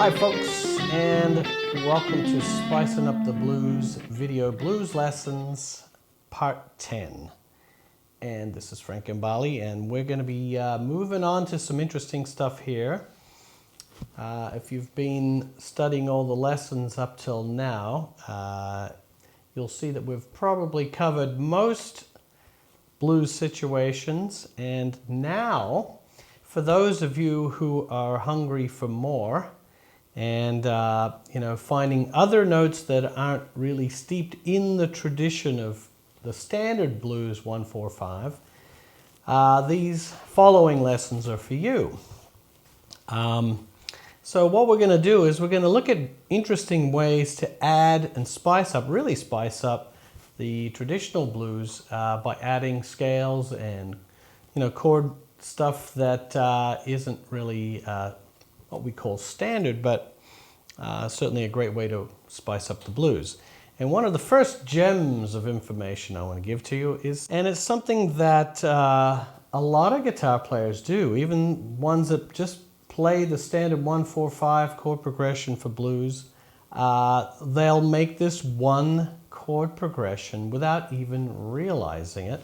Hi folks, and welcome to Spicing Up the Blues video blues lessons part 10. And this is Frank Gambale, and we're going to be moving on to some interesting stuff here. If you've been studying all the lessons up till now, you'll see that we've probably covered most blues situations, and now for those of you who are hungry for more and finding other notes that aren't really steeped in the tradition of the standard blues 1-4-5, these following lessons are for you. So what we're going to do is we're going to look at interesting ways to add and spice up, really spice up the traditional blues by adding scales and chord stuff that isn't really what we call standard, but certainly a great way to spice up the blues. And one of the first gems of information I want to give to you is, and it's something that a lot of guitar players do, even ones that just play the standard 1-4-5 chord progression for blues, they'll make this one chord progression without even realizing it.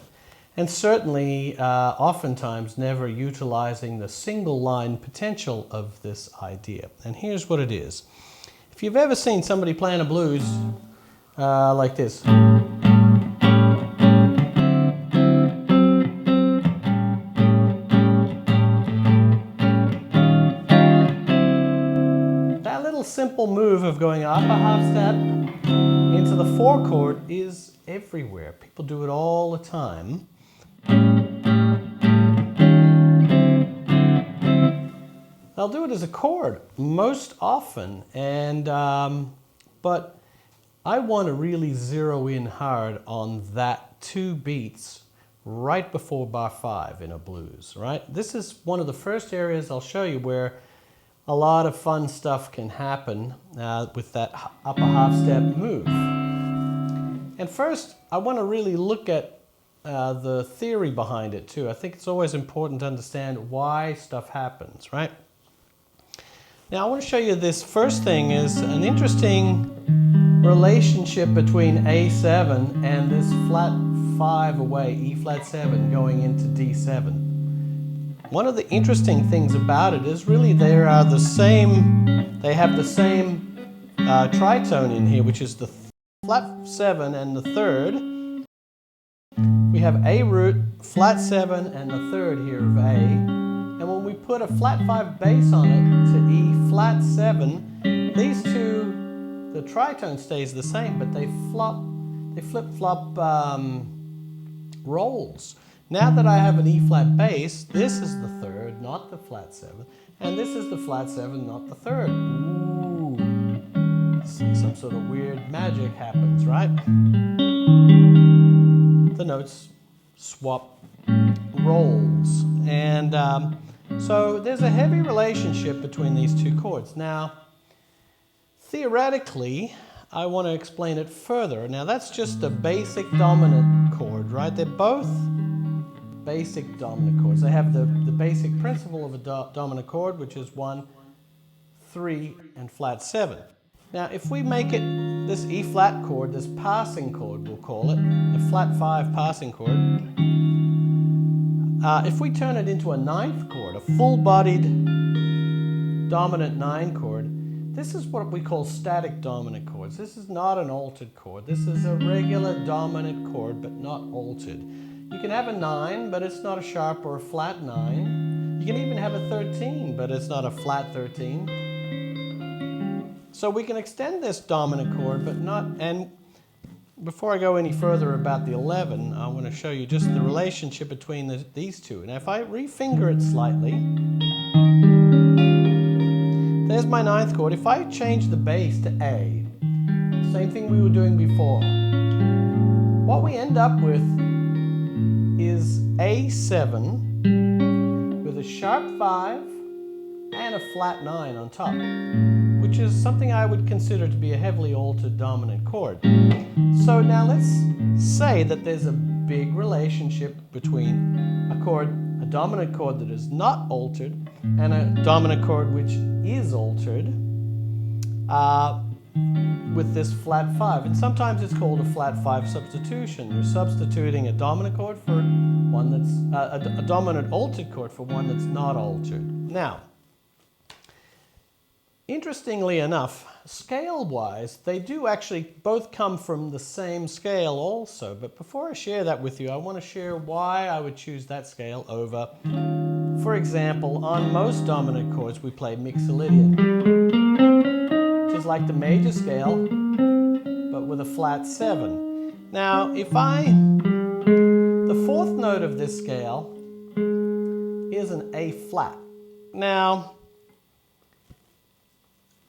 And certainly, oftentimes, never utilizing the single line potential of this idea. And here's what it is. If you've ever seen somebody playing a blues like this. That little simple move of going up a half step into the 4 chord is everywhere. People do it all the time. They'll do it as a chord most often, and but I want to really zero in hard on that 2 beats right before bar 5 in a blues, right? This is one of the first areas I'll show you where a lot of fun stuff can happen with that upper half step move. And first, I want to really look at the theory behind it too. I think it's always important to understand why stuff happens, right? Now I want to show you this first thing is an interesting relationship between A7 and this flat 5 away, E flat 7 going into D7. One of the interesting things about it is really they have the same tritone in here, which is the flat 7 and the 3rd. We have A root, flat 7 and the 3rd here of A. And when we put a flat 5 bass on it to E flat 7, these two, the tritone stays the same, but they flip-flop rolls. Now that I have an E flat bass, this is the 3rd, not the flat 7, and this is the flat 7, not the 3rd. Ooh, see, some sort of weird magic happens, right? The notes swap rolls, and so there's a heavy relationship between these 2 chords. Now, theoretically, I want to explain it further. Now, that's just a basic dominant chord, right? They're both basic dominant chords. They have the basic principle of a dominant chord, which is 1, 3, and flat 7. Now, if we make it this E flat chord, this passing chord, we'll call it, a flat 5 passing chord, if we turn it into a 9th chord, a full-bodied dominant 9 chord, this is what we call static dominant chords. This is not an altered chord. This is a regular dominant chord, but not altered. You can have a 9, but it's not a sharp or a flat 9. You can even have a 13, but it's not a flat 13. So we can extend this dominant chord, but not, and before I go any further about the 11, I want to show you just the relationship between these two. Now if I refinger it slightly, there's my 9th chord. If I change the bass to A, same thing we were doing before, what we end up with is A7 with a sharp 5 and a flat 9 on top, which is something I would consider to be a heavily altered dominant chord. So now let's say that there's a big relationship between a chord, a dominant chord that is not altered, and a dominant chord which is altered. with this flat 5. And sometimes it's called a flat 5 substitution. You're substituting a dominant chord for one that's a dominant altered chord for one that's not altered. Now, interestingly enough, scale-wise, they do actually both come from the same scale also. But before I share that with you, I want to share why I would choose that scale over, for example, on most dominant chords, we play mixolydian, which is like the major scale, but with a flat 7. Now, the fourth note of this scale is an A flat. Now,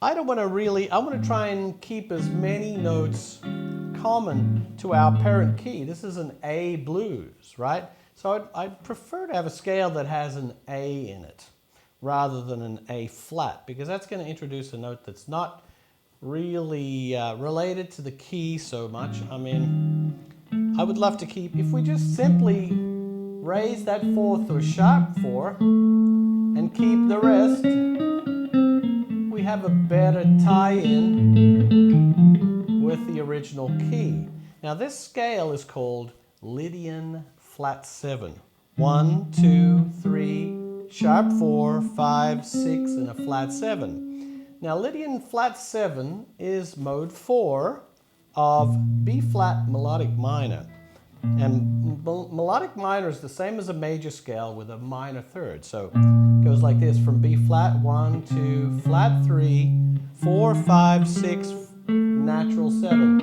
I want to try and keep as many notes common to our parent key. This is an A blues, right? So I'd prefer to have a scale that has an A in it rather than an A flat, because that's going to introduce a note that's not really related to the key so much. I mean, I would love to keep, if we just simply raise that 4th to a sharp 4 and keep the rest, we have a better tie-in with the original key. Now this scale is called Lydian flat 7. 1, 2, 3, sharp 4, 5, 6, and a flat 7. Now Lydian flat 7 is mode 4 of B flat melodic minor. And melodic minor is the same as a major scale with a minor third. So it goes like this from B flat 1, 2, flat 3, 4, 5, 6, natural 7.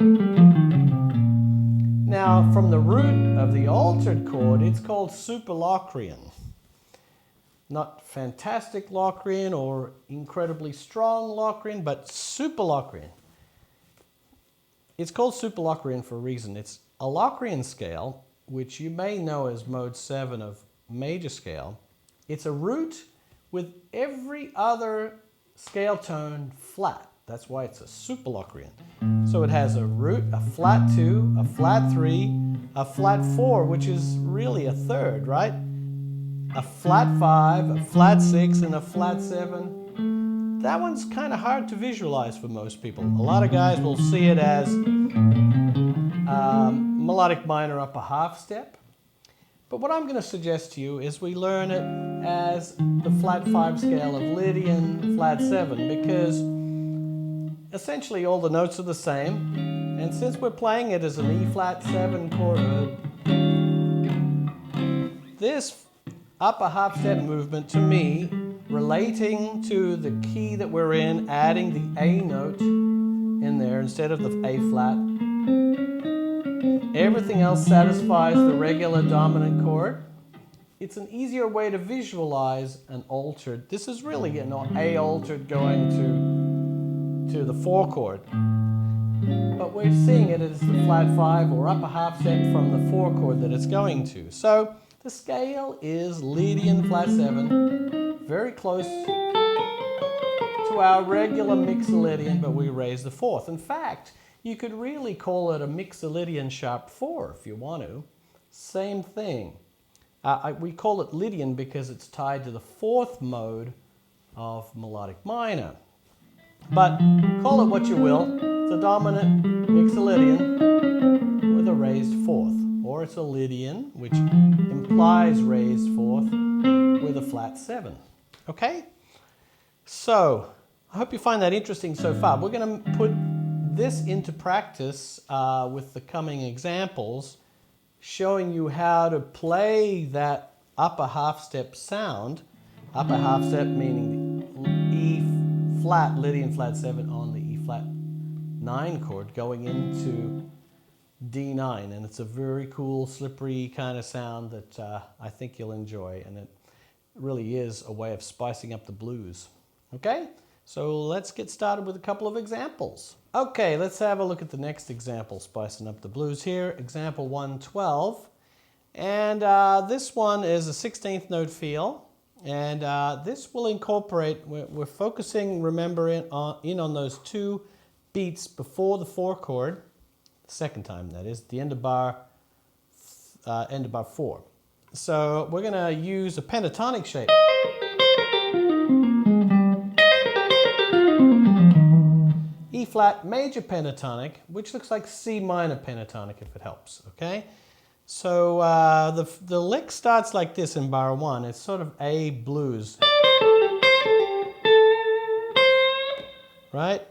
Now from the root of the altered chord, it's called superlocrian. Not fantastic Locrian or incredibly strong Locrian, but superlocrian. It's called superlocrian for a reason. It's a Locrian scale, which you may know as mode 7 of major scale. It's a root with every other scale tone flat. That's why it's a superlocrian. So it has a root, a flat 2, a flat 3, a flat 4, which is really a third, right? A flat 5, a flat 6, and a flat 7. That one's kind of hard to visualize for most people. A lot of guys will see it as melodic minor upper half step. But what I'm going to suggest to you is we learn it as the flat 5 scale of Lydian flat 7, because essentially all the notes are the same. And since we're playing it as an E flat 7 chord, this upper half step movement, to me, relating to the key that we're in, adding the A note in there instead of the A flat. Everything else satisfies the regular dominant chord. It's an easier way to visualize an altered. This is really an A altered going to the 4 chord. But we're seeing it as the flat 5 or upper half step from the 4 chord that it's going to. So the scale is Lydian flat 7, very close to our regular mixolydian, but we raise the 4th. In fact, you could really call it a mixolydian sharp 4 if you want to. Same thing. We call it Lydian because it's tied to the 4th mode of melodic minor. But call it what you will. It's a dominant mixolydian with a raised 4th. Or it's a Lydian, which implies raised 4th with a flat 7. Okay? So, I hope you find that interesting so far. We're going to put this into practice with the coming examples, showing you how to play that upper half step sound. Upper half step meaning the E flat, Lydian flat 7 on the E flat 9 chord going into D9, and it's a very cool, slippery kind of sound that I think you'll enjoy, and it really is a way of spicing up the blues. Okay, so let's get started with a couple of examples. Okay, let's have a look at the next example, spicing up the blues here. Example 112, and this one is a 16th note feel, and this will incorporate, we're focusing, remember, in on those 2 beats before the 4 chord. Second time, that is, the end of bar 4. So we're going to use a pentatonic shape. E flat major pentatonic, which looks like C minor pentatonic if it helps, okay? So the lick starts like this in bar 1. It's sort of A blues, right?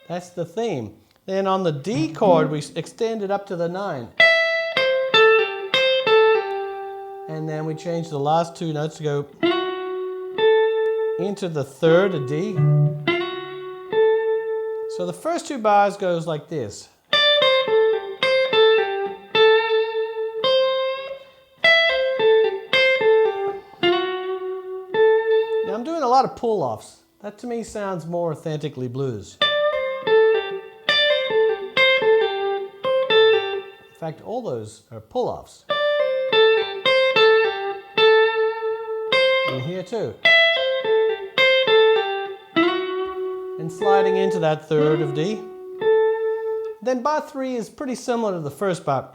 That's the theme. Then on the D chord, we extend it up to the 9. And then we change the last 2 notes to go into the 3rd, a D. So the first 2 bars goes like this. Now I'm doing a lot of pull-offs. That to me sounds more authentically blues. In fact, all those are pull-offs. And here too. And sliding into that 3rd of D. Then bar 3 is pretty similar to the first bar,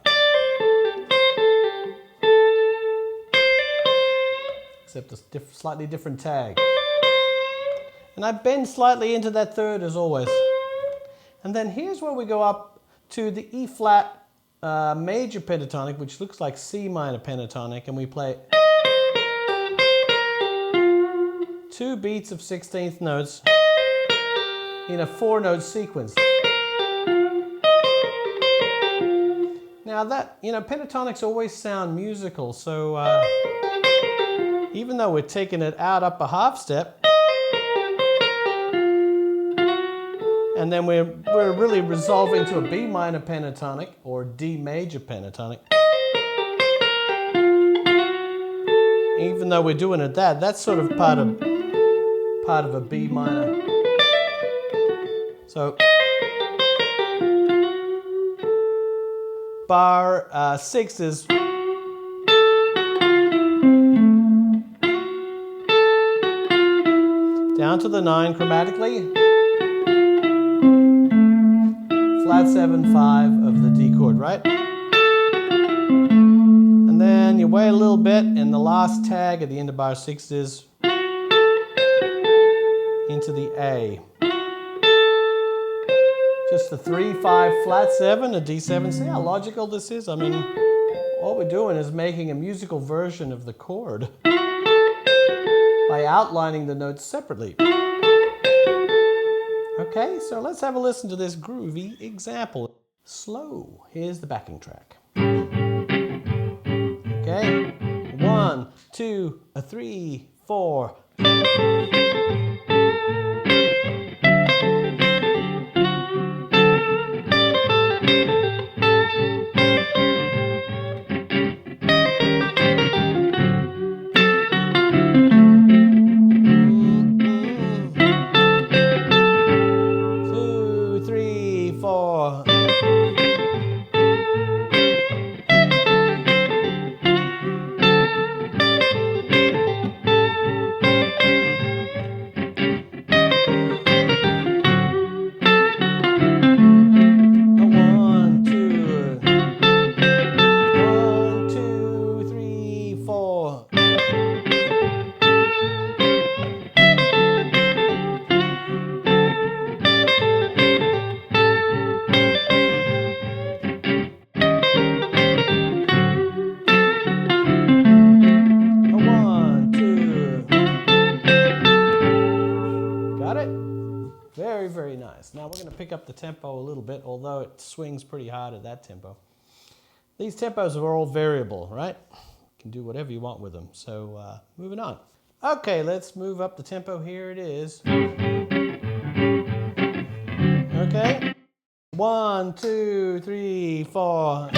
except a slightly different tag. And I bend slightly into that 3rd as always. And then here's where we go up to the E flat major pentatonic, which looks like C minor pentatonic, and we play 2 beats of 16th notes in a 4-note sequence. Now that, pentatonics always sound musical, so even though we're taking it out up a half step, and then we're really resolving to a B minor pentatonic or D major pentatonic, even though we're doing it that's sort of part of a B minor. So bar 6 is down to the 9 chromatically, flat 7, 5 of the D chord, right? And then you wait a little bit, and the last tag at the end of bar 6 is into the A. Just a 3, 5, flat 7, a D7. See how logical this is? I mean, all we're doing is making a musical version of the chord by outlining the notes separately. Okay, so let's have a listen to this groovy example. Slow. Here's the backing track. Okay, 1, 2, 3, 4. Very nice. Now we're going to pick up the tempo a little bit, although it swings pretty hard at that tempo. These tempos are all variable, right? You can do whatever you want with them. So moving on. Okay, let's move up the tempo. Here it is. Okay. 1, 2, 3, 4.